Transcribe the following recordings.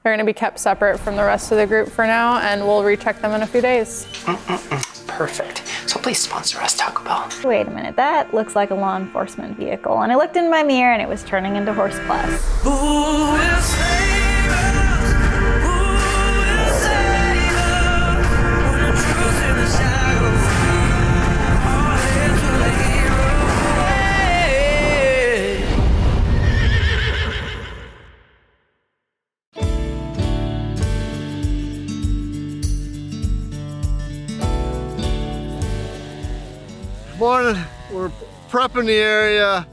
They're gonna be kept separate from the rest of the group for now, and we'll recheck them in a few days. Perfect. So please sponsor us, Taco Bell. Wait a minute, that looks like a law enforcement vehicle. And I looked in my mirror and it was turning into Horse Plus. Who will save us? Who will save us? When the truth's in the shadows, all hail to the hero. Morning, we're prepping the area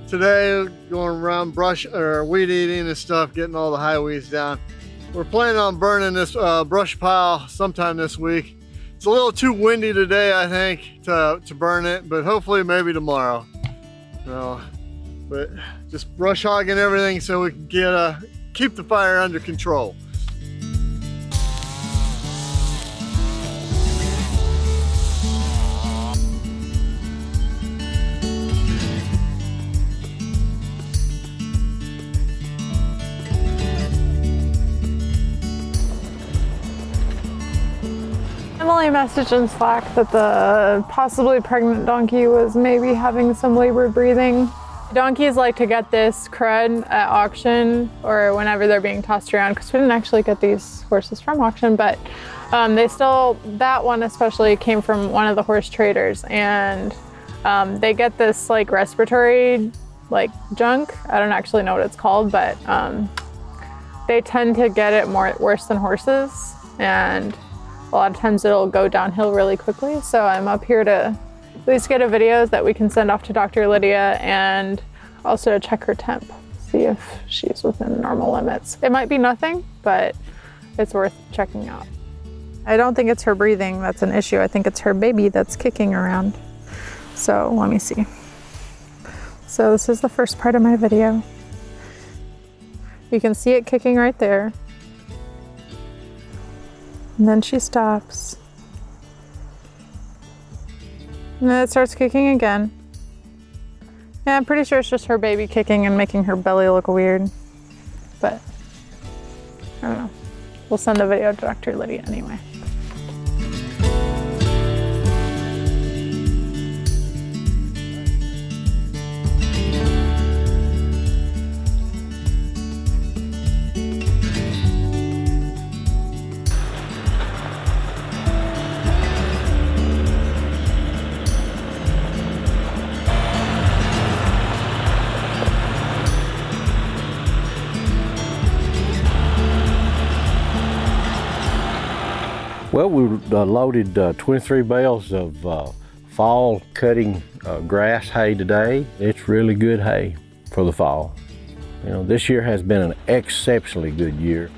today, going around brush or weed eating and stuff, getting all the high weeds down. We're planning on burning this brush pile sometime this week. It's a little too windy today, I think, to burn it, but hopefully maybe tomorrow. But just brush hogging everything so we can get keep the fire under control. Emily messaged in Slack that the possibly pregnant donkey was maybe having some labored breathing. Donkeys like to get this crud at auction or whenever they're being tossed around, because we didn't actually get these horses from auction, but that one especially came from one of the horse traders, and they get this like respiratory like junk. I don't actually know what it's called, but they tend to get it worse than horses, and a lot of times it'll go downhill really quickly. So I'm up here to at least get a video that we can send off to Dr. Lydia, and also check her temp, see if she's within normal limits. It might be nothing, but it's worth checking out. I don't think it's her breathing that's an issue. I think it's her baby that's kicking around. So let me see. So this is the first part of my video. You can see it kicking right there. And then she stops. And then it starts kicking again. Yeah, I'm pretty sure it's just her baby kicking and making her belly look weird. But I don't know. We'll send a video to Dr. Lydia anyway. Well, we loaded 23 bales of fall cutting grass hay today. It's really good hay for the fall. You know, this year has been an exceptionally good year.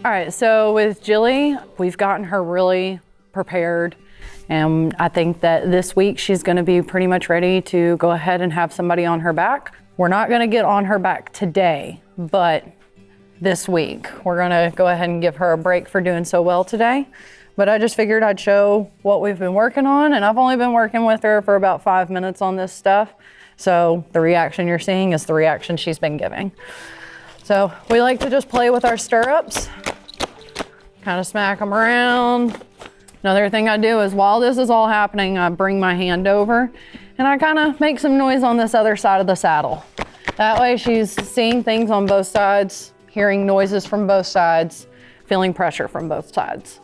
All right, so with Jilly, we've gotten her really prepared. And I think that this week she's gonna be pretty much ready to go ahead and have somebody on her back. We're not gonna get on her back today, but this week. We're gonna go ahead and give her a break for doing so well today. But I just figured I'd show what we've been working on, and I've only been working with her for about 5 minutes on this stuff. So the reaction you're seeing is the reaction she's been giving. So we like to just play with our stirrups, kind of smack them around. Another thing I do is while this is all happening, I bring my hand over and I kind of make some noise on this other side of the saddle. That way she's seeing things on both sides, hearing noises from both sides, feeling pressure from both sides.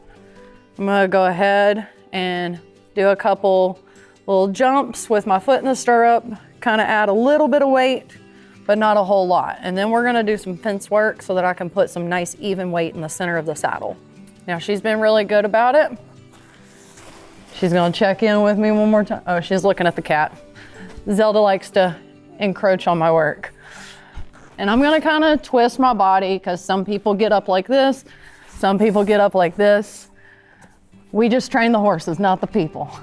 I'm gonna go ahead and do a couple little jumps with my foot in the stirrup, kind of add a little bit of weight, but not a whole lot. And then we're gonna do some fence work so that I can put some nice even weight in the center of the saddle. Now she's been really good about it. She's gonna check in with me one more time. Oh, she's looking at the cat. Zelda likes to encroach on my work. And I'm gonna kind of twist my body because some people get up like this, some people get up like this. We just train the horses, not the people.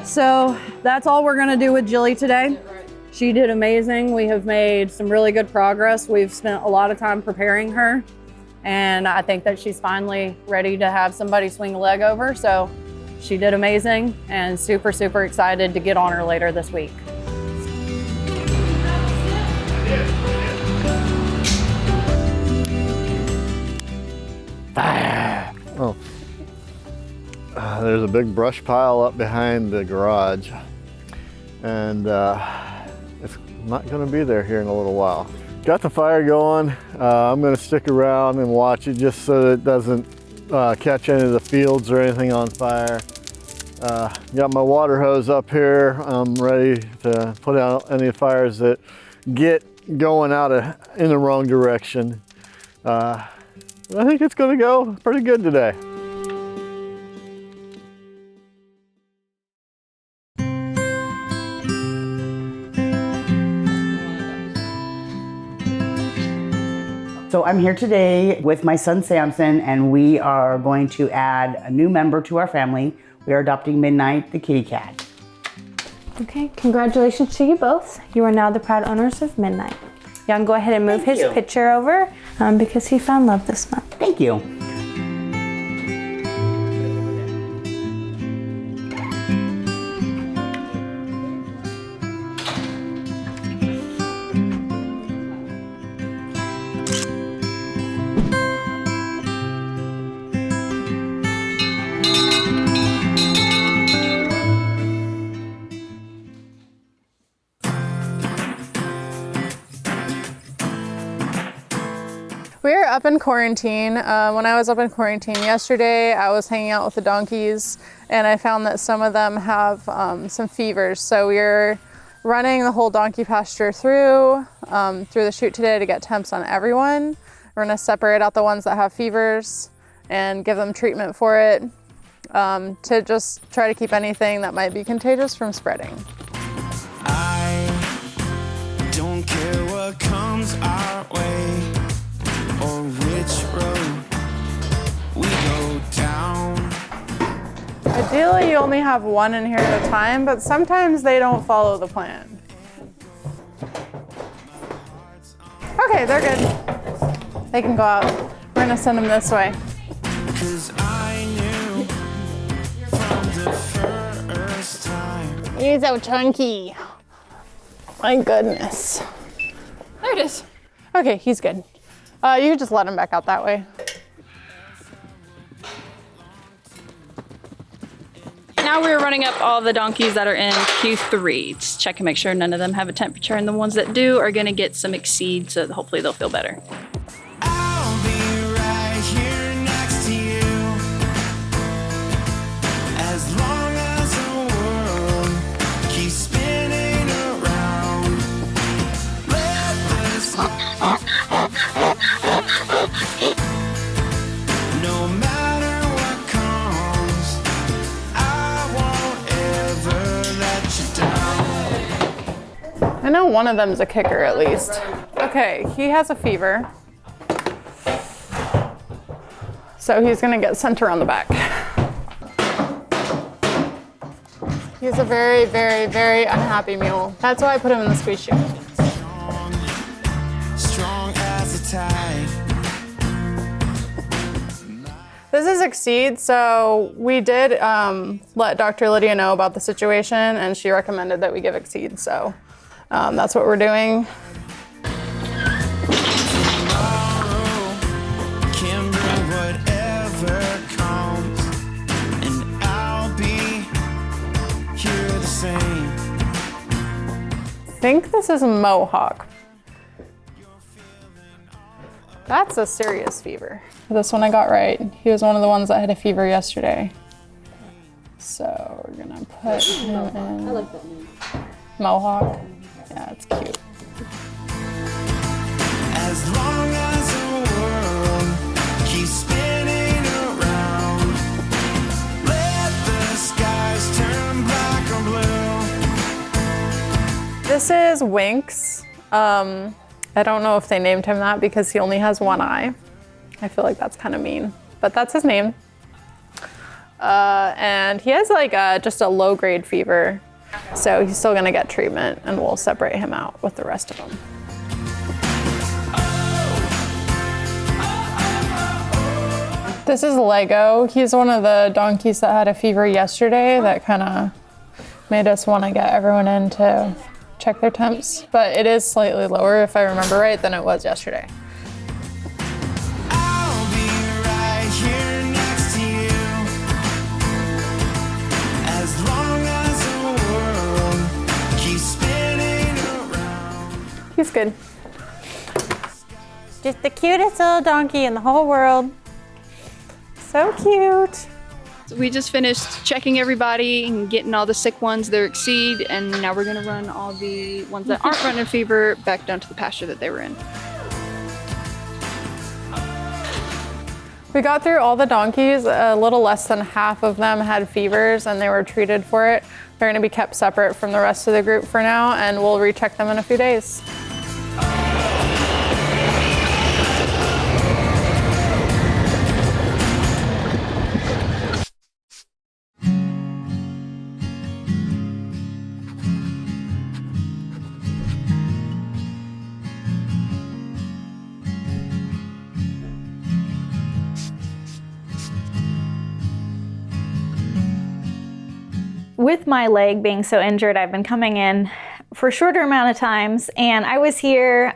So that's all we're gonna do with Jilly today. She did amazing. We have made some really good progress. We've spent a lot of time preparing her, and I think that she's finally ready to have somebody swing a leg over. So she did amazing, and super, super excited to get on her later this week. Oh. There's a big brush pile up behind the garage, and it's not going to be there here in a little while. Got the fire going. I'm going to stick around and watch it just so that it doesn't catch any of the fields or anything on fire. Got my water hose up here. I'm ready to put out any fires that get going in the wrong direction. I think it's going to go pretty good today. So I'm here today with my son Samson, and we are going to add a new member to our family. We are adopting Midnight, the kitty cat. Okay, congratulations to you both. You are now the proud owners of Midnight. Young, go ahead and move his picture over because he found love this month. Thank you. We're up in quarantine. When I was up in quarantine yesterday, I was hanging out with the donkeys, and I found that some of them have some fevers. So we're running the whole donkey pasture through the chute today to get temps on everyone. We're gonna separate out the ones that have fevers and give them treatment for it to just try to keep anything that might be contagious from spreading. I don't care what comes our way or which road we go down. Ideally, you only have one in here at a time, but sometimes they don't follow the plan. Okay, they're good. They can go out. We're gonna send them this way. 'Cause I knew from the first time. He's so chunky. My goodness. There it is. Okay, he's good. You can just let him back out that way. Now we're running up all the donkeys that are in Q3. Just check and make sure none of them have a temperature, and the ones that do are gonna get some exceed, so hopefully they'll feel better. I'll be right here next to you as long as the world keeps spinning around. Let this no matter what comes, I won't ever let you down. I know one of them's a kicker at least. Okay, he has a fever. So he's gonna get sent around the back. He's a very, very, very unhappy mule. That's why I put him in the squeeze chute. Strong as a tide. This is Exceed, so we did let Dr. Lydia know about the situation, and she recommended that we give Exceed, so that's what we're doing. Tomorrow can bring whatever comes, and I'll be here the same. I think this is a Mohawk. That's a serious fever. This one I got right. He was one of the ones that had a fever yesterday. So we're gonna put him in. I like that name. Mohawk. Yeah, it's cute. As long as the world keeps spinning around, let the skies turn black or blue. This is Winx. I don't know if they named him that because he only has one eye. I feel like that's kind of mean, but that's his name. And he has like just a low-grade fever, so he's still gonna get treatment, and we'll separate him out with the rest of them. This is Lego. He's one of the donkeys that had a fever yesterday that kind of made us want to get everyone in to check their temps, but it is slightly lower, if I remember right, than it was yesterday. I'll be right here next to you as long as the world keeps spinning around. He's good. Just the cutest little donkey in the whole world. So cute. We just finished checking everybody and getting all the sick ones their exceed, and now we're gonna run all the ones that aren't running fever back down to the pasture that they were in. We got through all the donkeys. A little less than half of them had fevers and they were treated for it. They're gonna be kept separate from the rest of the group for now, and we'll recheck them in a few days. With my leg being so injured, I've been coming in for a shorter amount of times, and I was here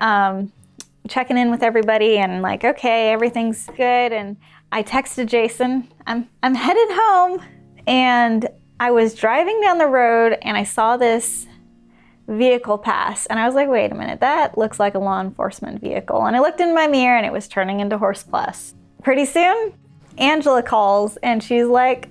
checking in with everybody and like, okay, everything's good. And I texted Jason, I'm headed home, and I was driving down the road and I saw this vehicle pass, and I was like, wait a minute, that looks like a law enforcement vehicle. And I looked in my mirror and it was turning into Horse Plus. Pretty soon, Angela calls and she's like,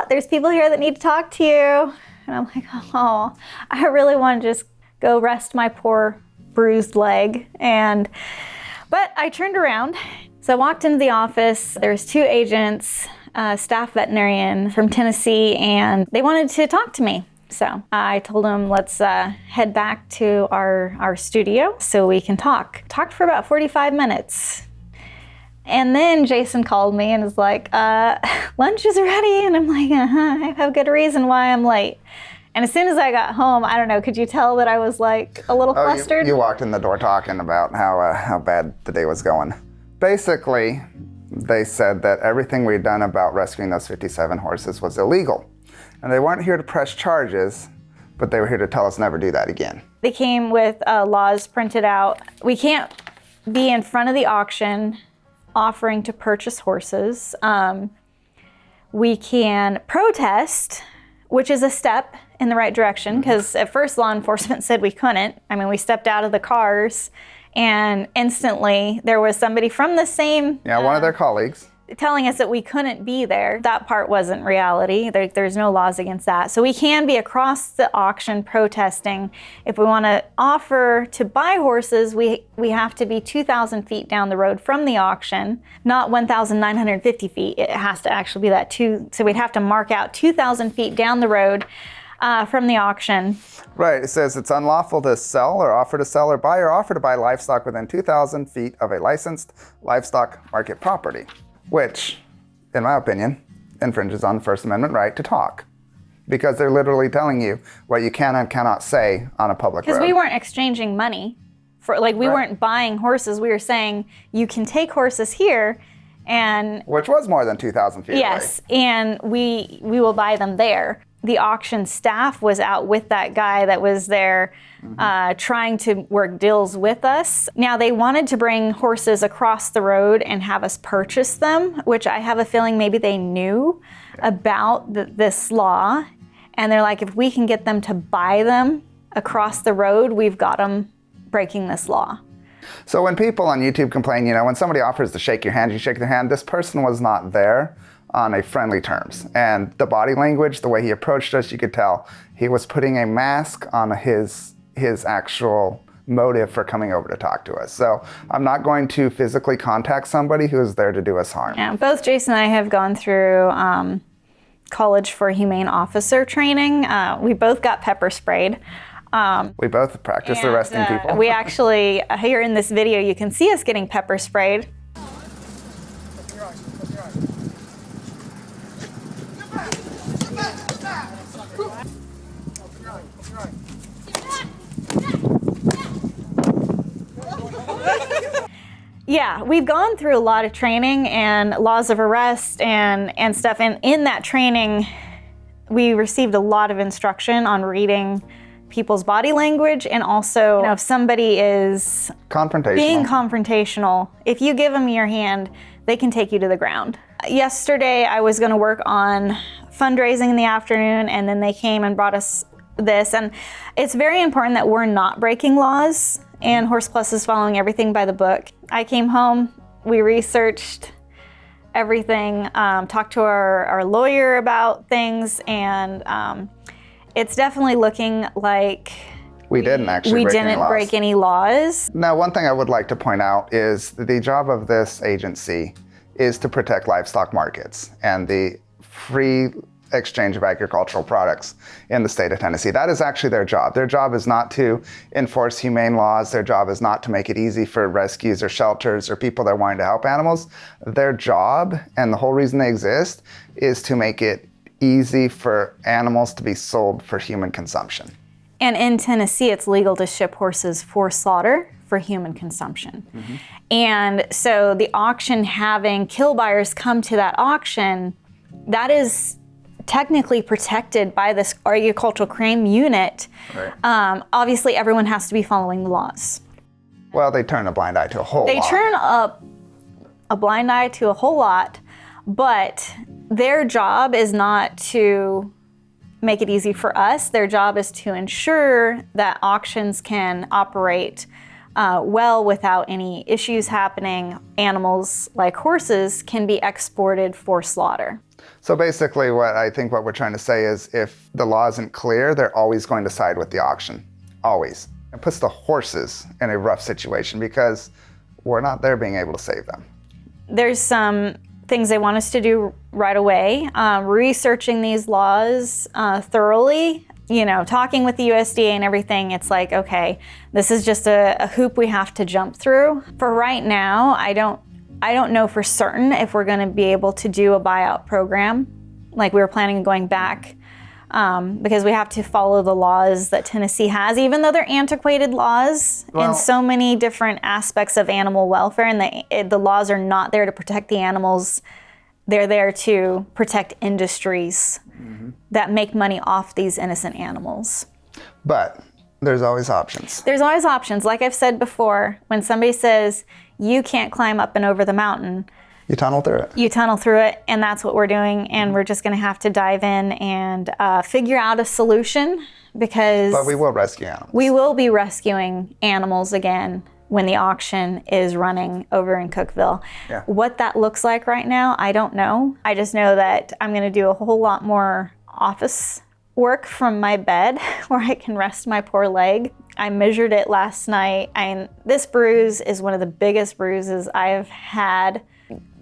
there's people here that need to talk to you. And I'm like, oh, I really want to just go rest my poor bruised leg. But I turned around. So I walked into the office. There's two agents, staff veterinarian from Tennessee, and they wanted to talk to me. So I told them, let's head back to our studio so we can talk. Talked for about 45 minutes. And then Jason called me and was like, lunch is ready. And I'm like, I have good reason why I'm late. And as soon as I got home, I don't know, could you tell that I was like a little flustered? You walked in the door talking about how bad the day was going. Basically, they said that everything we'd done about rescuing those 57 horses was illegal. And they weren't here to press charges, but they were here to tell us never do that again. They came with laws printed out. We can't be in front of the auction offering to purchase horses. We can protest, which is a step in the right direction, because at first law enforcement said we couldn't. I mean, we stepped out of the cars and instantly there was somebody from the same... one of their colleagues. Telling us that we couldn't be there. That part wasn't reality. There's no laws against that. So we can be across the auction protesting. If we want to offer to buy horses, we have to be 2,000 feet down the road from the auction, not 1,950 feet. It has to actually be that so we'd have to mark out 2,000 feet down the road from the auction. Right, it says it's unlawful to sell or offer to sell or buy or offer to buy livestock within 2,000 feet of a licensed livestock market property, which, in my opinion, infringes on the First Amendment right to talk. Because they're literally telling you what you can and cannot say on a public road. Because we weren't exchanging money. We weren't buying horses. We were saying, you can take horses here, and... Which was more than 2,000 feet away. Yes, and we will buy them there. The auction staff was out with that guy that was there trying to work deals with us. Now, they wanted to bring horses across the road and have us purchase them, which I have a feeling maybe they knew about this law. And they're like, if we can get them to buy them across the road, we've got them breaking this law. So when people on YouTube complain, when somebody offers to shake your hand, you shake their hand, this person was not there on a friendly terms. And the body language, the way he approached us, you could tell he was putting a mask on his actual motive for coming over to talk to us. So I'm not going to physically contact somebody who is there to do us harm. Yeah, both Jason and I have gone through College for Humane Officer training. We both got pepper sprayed. We both practice arresting people. We actually, here in this video, you can see us getting pepper sprayed. Yeah, we've gone through a lot of training and laws of arrest and stuff, and in that training, we received a lot of instruction on reading people's body language, and also, if somebody is being confrontational, if you give them your hand, they can take you to the ground. Yesterday, I was gonna work on fundraising in the afternoon, and then they came and brought us this, and it's very important that we're not breaking laws, and Horse Plus is following everything by the book. I came home, we researched everything, talked to our lawyer about things, and it's definitely looking like we didn't actually break any laws. Now, one thing I would like to point out is the job of this agency is to protect livestock markets and the free exchange of agricultural products in the state of Tennessee. That is actually their job. Their job is not to enforce humane laws. Their job is not to make it easy for rescues or shelters or people that are wanting to help animals. Their job, and the whole reason they exist, is to make it easy for animals to be sold for human consumption. And in Tennessee, it's legal to ship horses for slaughter for human consumption. And so the auction, having kill buyers come to that auction, that is technically protected by this agricultural claim unit. Right. Obviously, everyone has to be following the laws. Well, they turn a blind eye to a whole lot. They turn a blind eye to a whole lot, but their job is not to make it easy for us. Their job is to ensure that auctions can operate well without any issues happening. Animals like horses can be exported for slaughter. So basically what we're trying to say is if the law isn't clear, they're always going to side with the auction. Always. It puts the horses in a rough situation because we're not there being able to save them. There's some things they want us to do right away. Researching these laws thoroughly, talking with the USDA and everything. It's like, okay, this is just a hoop we have to jump through. For right now, I don't know for certain if we're gonna be able to do a buyout program. Like we were planning on going back because we have to follow the laws that Tennessee has, even though they're antiquated laws in so many different aspects of animal welfare, and the laws are not there to protect the animals. They're there to protect industries that make money off these innocent animals. But there's always options. There's always options. Like I've said before, when somebody says, you can't climb up and over the mountain, you tunnel through it. You tunnel through it, and that's what we're doing, and we're just gonna have to dive in and figure out a solution, because... But we will rescue animals. We will be rescuing animals again when the auction is running over in Cookeville. Yeah. What that looks like right now, I don't know. I just know that I'm gonna do a whole lot more office work from my bed where I can rest my poor leg. I measured it last night, and this bruise is one of the biggest bruises I've had.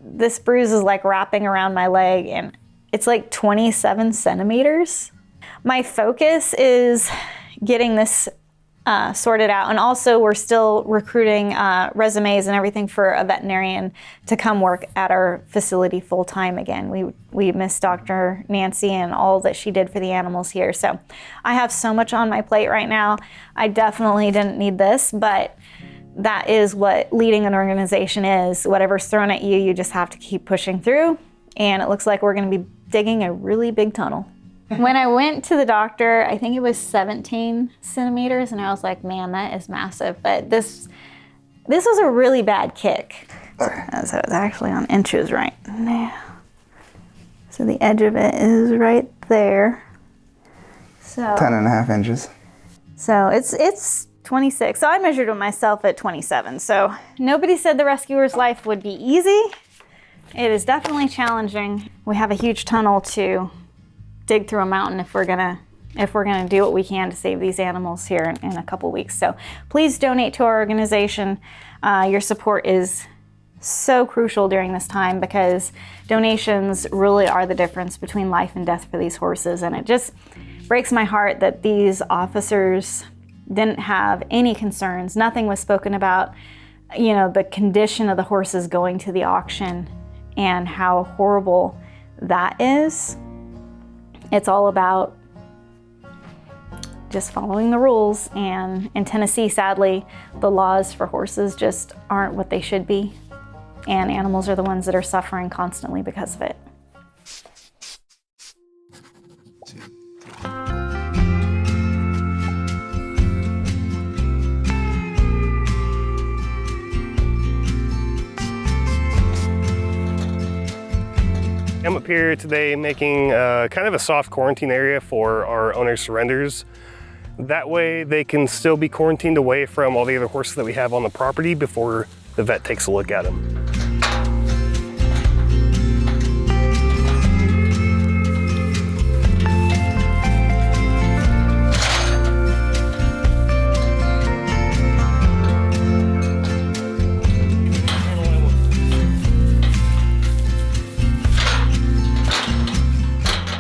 This bruise is like wrapping around my leg, and it's like 27 centimeters. My focus is getting this sorted out, and also we're still recruiting resumes and everything for a veterinarian to come work at our facility full time again. We miss Dr. Nancy and all that she did for the animals here. So I have so much on my plate right now. I definitely didn't need this, but that is what leading an organization is. Whatever's thrown at you, you just have to keep pushing through. And it looks like we're gonna be digging a really big tunnel. When I went to the doctor, I think it was 17 centimeters, and I was like, man, that is massive. But this was a really bad kick. So it's actually on inches right now. So the edge of it is right there. So 10.5 inches. So it's 26. So I measured it myself at 27. So nobody said the rescuer's life would be easy. It is definitely challenging. We have a huge tunnel to dig through a mountain if we're gonna do what we can to save these animals here in a couple weeks. So please donate to our organization. Your support is so crucial during this time, because donations really are the difference between life and death for these horses. And it just breaks my heart that these officers didn't have any concerns. Nothing was spoken about, you know, the condition of the horses going to the auction and how horrible that is. It's all about just following the rules, and in Tennessee, sadly, the laws for horses just aren't what they should be, and animals are the ones that are suffering constantly because of it. I'm up here today making kind of a soft quarantine area for our owner surrenders. That way they can still be quarantined away from all the other horses that we have on the property before the vet takes a look at them.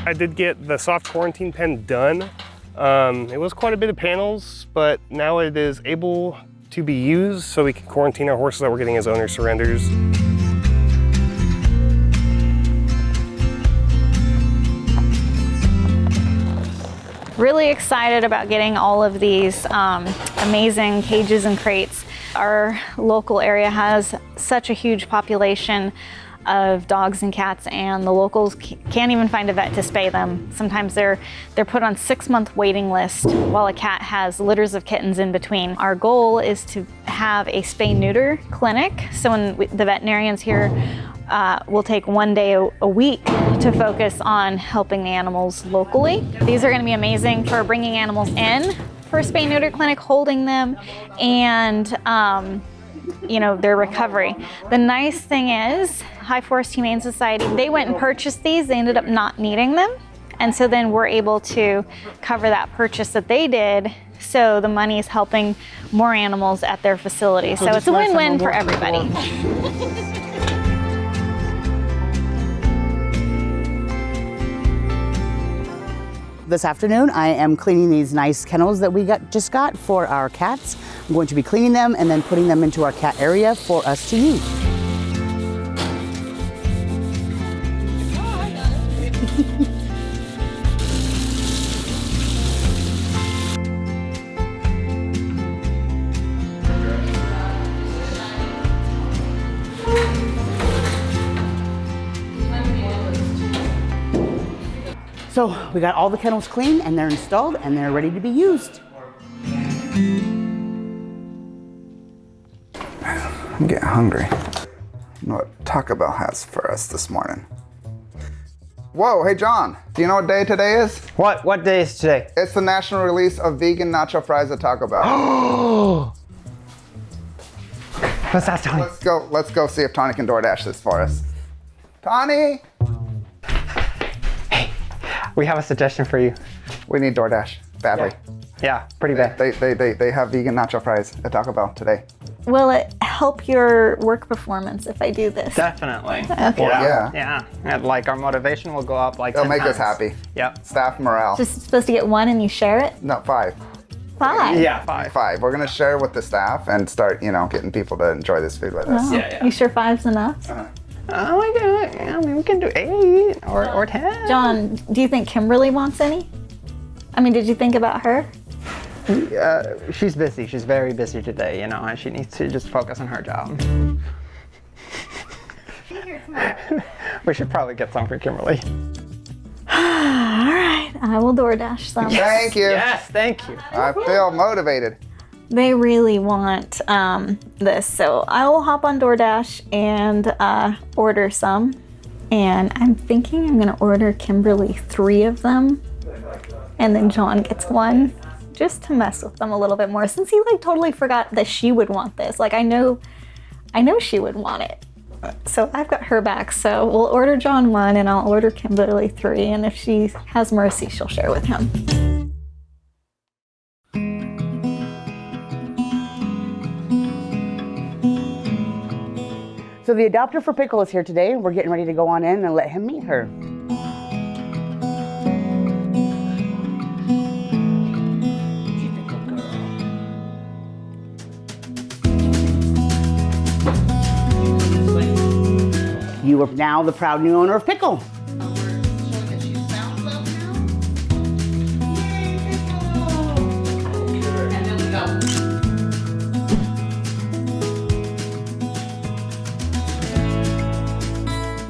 I did get the soft quarantine pen done. It was quite a bit of panels, but now it is able to be used so we can quarantine our horses that we're getting as owner surrenders. Really excited about getting all of these amazing cages and crates. Our local area has such a huge population of dogs and cats, and the locals can't even find a vet to spay them. Sometimes they're put on 6-month waiting list while a cat has litters of kittens in between. Our goal is to have a spay-neuter clinic, so when the veterinarians here will take 1 day a week to focus on helping the animals locally. These are going to be amazing for bringing animals in for a spay-neuter clinic, holding them, and you know, their recovery. The nice thing is, Plus Humane Society, they went and purchased these. They ended up not needing them. And so then we're able to cover that purchase that they did. So the money is helping more animals at their facility. So it's a win-win for everybody. This afternoon, I am cleaning these nice kennels that we just got for our cats. I'm going to be cleaning them and then putting them into our cat area for us to use. So we got all the kennels clean and they're installed and they're ready to be used. I'm getting hungry. I know what Taco Bell has for us this morning. Whoa, hey John, do you know what day today is? What day is today? It's the national release of vegan nacho fries at Taco Bell. Let's ask Tony. Let's go see if Tony can DoorDash this for us. Tony! We have a suggestion for you. We need DoorDash badly. Yeah, pretty bad. They have vegan nacho fries at Taco Bell today. Will it help your work performance if I do this? Definitely. Okay. Yeah. And like our motivation will go up like It'll 10 make us times. happy. Yep. Staff morale. Just supposed to get one and you share it? No, 5. 5? Yeah, 5. 5. We're gonna share with the staff and start, getting people to enjoy this food with us. Oh, you sure 5's enough? Oh my god, yeah, I mean, we can do 8 or 10. John, do you think Kimberly wants any? I mean, did you think about her? She's busy. She's very busy today, and she needs to just focus on her job. We should probably get some for Kimberly. All right, I will DoorDash some. Thank you. Yes, thank you. I feel motivated. They really want this, so I will hop on DoorDash and order some. And I'm thinking I'm gonna order Kimberly 3 of them, and then John gets 1, just to mess with them a little bit more, since he totally forgot that she would want this. I know she would want it. So I've got her back, so we'll order John 1 and I'll order Kimberly 3, and if she has mercy, she'll share with him. So the adopter for Pickle is here today. We're getting ready to go on in and let him meet her. She's a good girl. You are now the proud new owner of Pickle.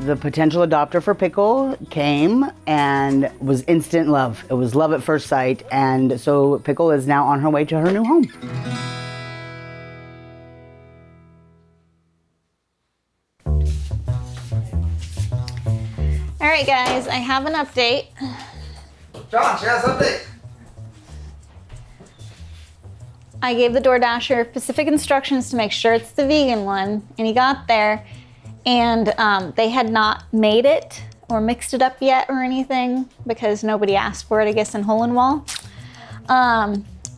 The potential adopter for Pickle came and was instant love. It was love at first sight, and so Pickle is now on her way to her new home. All right, guys, I have an update. John, she has an update. I gave the DoorDasher specific instructions to make sure it's the vegan one, and he got there, and they had not made it or mixed it up yet or anything because nobody asked for it, I guess, in Hohenwald.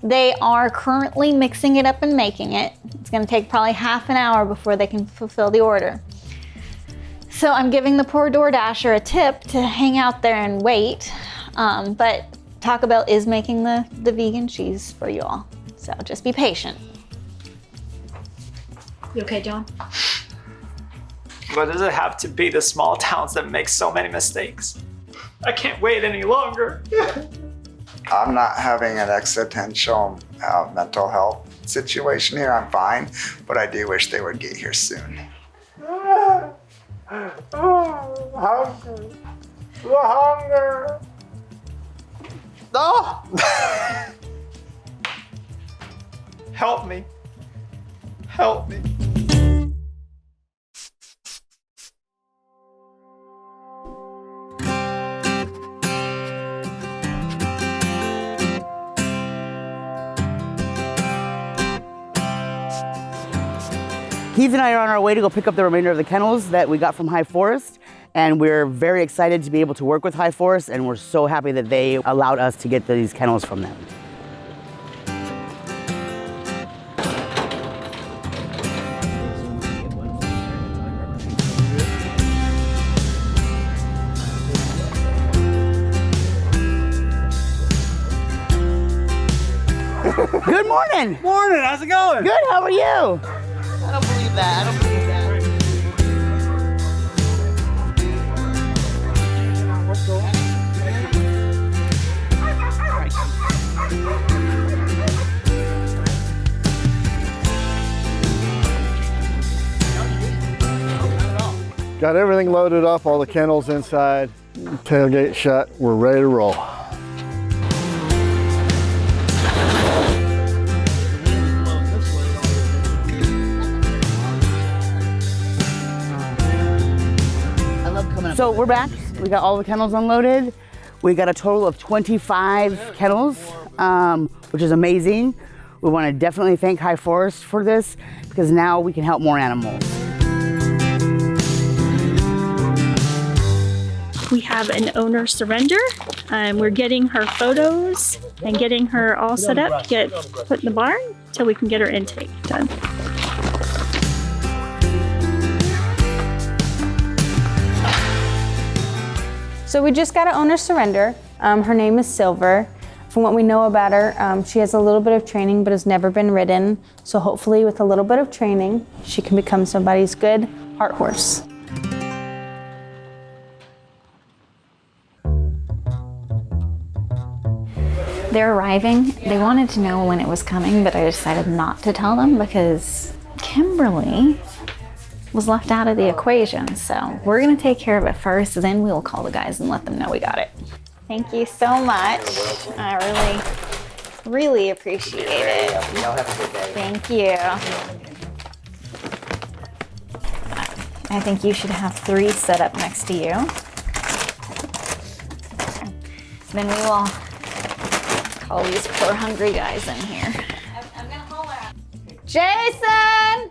They are currently mixing it up and making it. It's gonna take probably half an hour before they can fulfill the order. So I'm giving the poor DoorDasher a tip to hang out there and wait, but Taco Bell is making the vegan cheese for you all. So just be patient. You okay, John? Why does it have to be the small towns that make so many mistakes? I can't wait any longer. I'm not having an existential mental health situation here. I'm fine, but I do wish they would get here soon. Hunger. The hunger. Oh! Help me. Help me. Keith and I are on our way to go pick up the remainder of the kennels that we got from High Forest, and we're very excited to be able to work with High Forest, and we're so happy that they allowed us to get these kennels from them. Good morning. Morning, how's it going? Good, how are you? I don't believe that. I don't believe that. What's going on? Got everything loaded up, all the kennels inside, tailgate shut, we're ready to roll. So we're back. We got all the kennels unloaded. We got a total of 25 kennels, which is amazing. We want to definitely thank High Forest for this because now we can help more animals. We have an owner surrender. We're getting her photos and getting her all set up to get put in the barn so we can get her intake done. So we just got an owner surrender. Her name is Silver. From what we know about her, she has a little bit of training but has never been ridden. So hopefully with a little bit of training, she can become somebody's good heart horse. They're arriving. They wanted to know when it was coming, but I decided not to tell them because Kimberly was left out of the equation. So we're gonna take care of it first, then we'll call the guys and let them know we got it. Thank you so much. I really appreciate it. Y'all have a good day. Thank you. I think you should have 3 set up next to you. Then we will call these poor hungry guys in here. I'm gonna holler at Jason!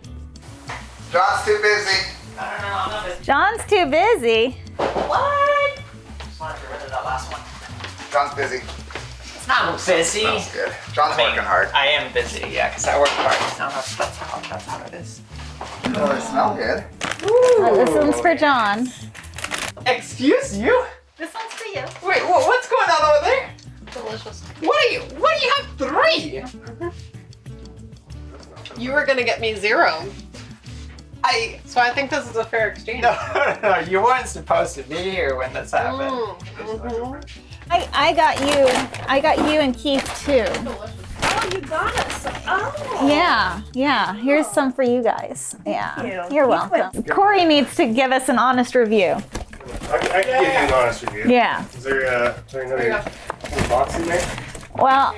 John's too busy. No, I'm not busy. John's too busy. What? Just wanted to get rid of that last one. John's busy. It's not busy. Smells good. John's working hard. I am busy, yeah, because I work hard. No, that's how it is. Oh, they smell good. This one's for John. Excuse you? This one's for you. Wait, what's going on over there? Delicious. What do you have 3? You were gonna get me 0. So I think this is a fair exchange. No, you weren't supposed to be here when this happened. I got you and Keith too. Oh, you got us. Oh. Yeah. Here's some for you guys. Yeah. Thank you. You're welcome. Corey needs to give us an honest review. I can give you an honest review. Yeah. Is there another box in there? Well,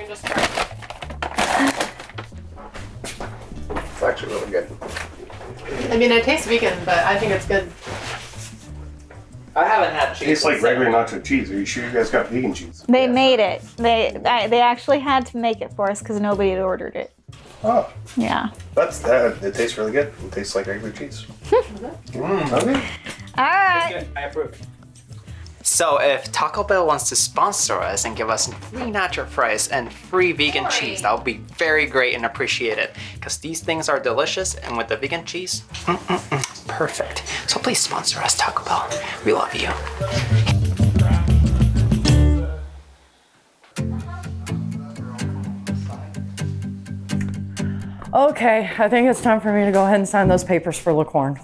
It's actually really good. I mean, it tastes vegan, but I think it's good. I haven't had cheese. Tastes like regular nacho cheese. Are you sure you guys got vegan cheese? they made it. They actually had to make it for us because nobody had ordered it. Oh, Yeah. that's that. It tastes really good. It tastes like regular cheese. Okay. All right. I approve. So if Taco Bell wants to sponsor us and give us free nacho fries and free vegan cheese, that would be very great and appreciated. Because these things are delicious, and with the vegan cheese, perfect. So please sponsor us, Taco Bell. We love you. Okay, I think it's time for me to go ahead and sign those papers for Licorn.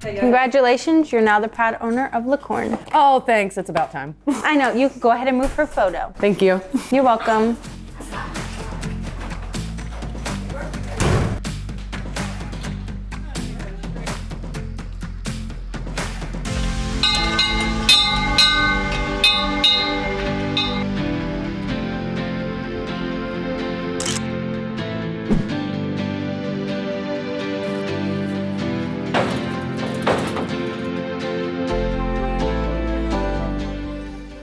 Congratulations, you're now the proud owner of Licorn. Oh, thanks. It's about time. I know, you can go ahead and move for a photo. Thank you. You're welcome.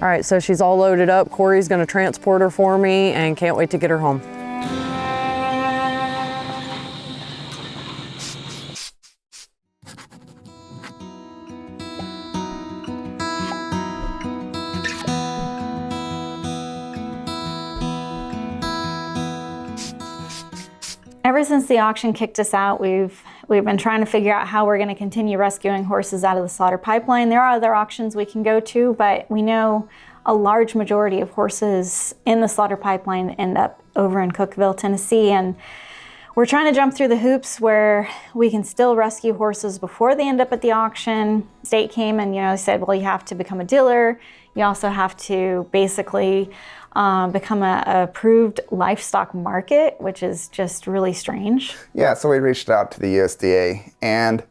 All right, so she's all loaded up. Corey's gonna transport her for me and can't wait to get her home. Ever since the auction kicked us out, we've been trying to figure out how we're going to continue rescuing horses out of the slaughter pipeline. There are other auctions we can go to, but we know a large majority of horses in the slaughter pipeline end up over in Cookeville, Tennessee, and we're trying to jump through the hoops where we can still rescue horses before they end up at the auction. State came and said, well, you have to become a dealer. You also have to basically become a approved livestock market, which is just really strange. Yeah, so we reached out to the USDA and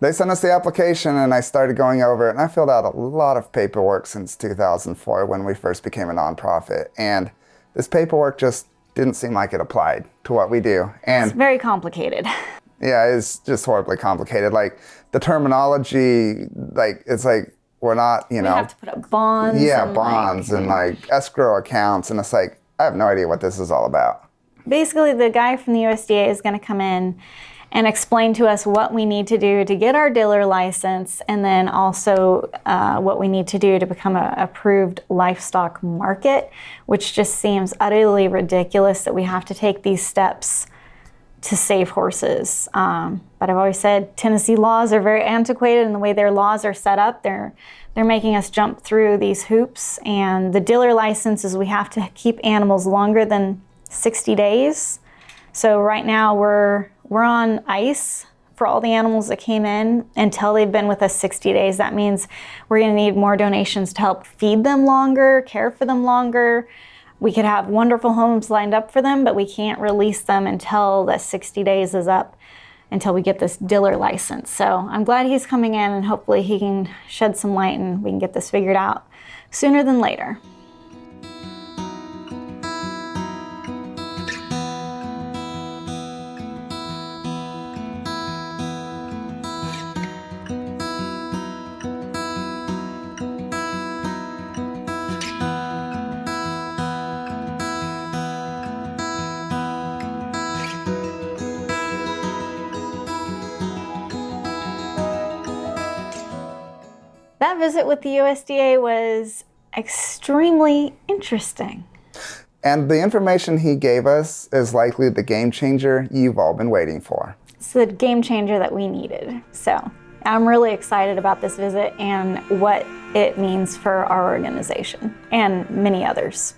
they sent us the application and I started going over it, and I filled out a lot of paperwork since 2004 when we first became a nonprofit. And this paperwork just didn't seem like it applied to what we do. And it's very complicated. Yeah, it's just horribly complicated. Like the terminology, it's like we're not, We have to put up bonds. Yeah, and bonds and escrow accounts, and it's like, I have no idea what this is all about. Basically, the guy from the USDA is going to come in and explain to us what we need to do to get our dealer license, and then also what we need to do to become an approved livestock market, which just seems utterly ridiculous that we have to take these steps to save horses. But I've always said Tennessee laws are very antiquated, and the way their laws are set up, they're making us jump through these hoops. And the dealer license is we have to keep animals longer than 60 days. So right now we're on ice for all the animals that came in until they've been with us 60 days. That means we're gonna need more donations to help feed them longer, care for them longer. We could have wonderful homes lined up for them, but we can't release them until the 60 days is up, until we get this dealer license. So I'm glad he's coming in, and hopefully he can shed some light and we can get this figured out sooner than later. That visit with the USDA was extremely interesting. And the information he gave us is likely the game changer you've all been waiting for. It's the game changer that we needed. So I'm really excited about this visit and what it means for our organization and many others.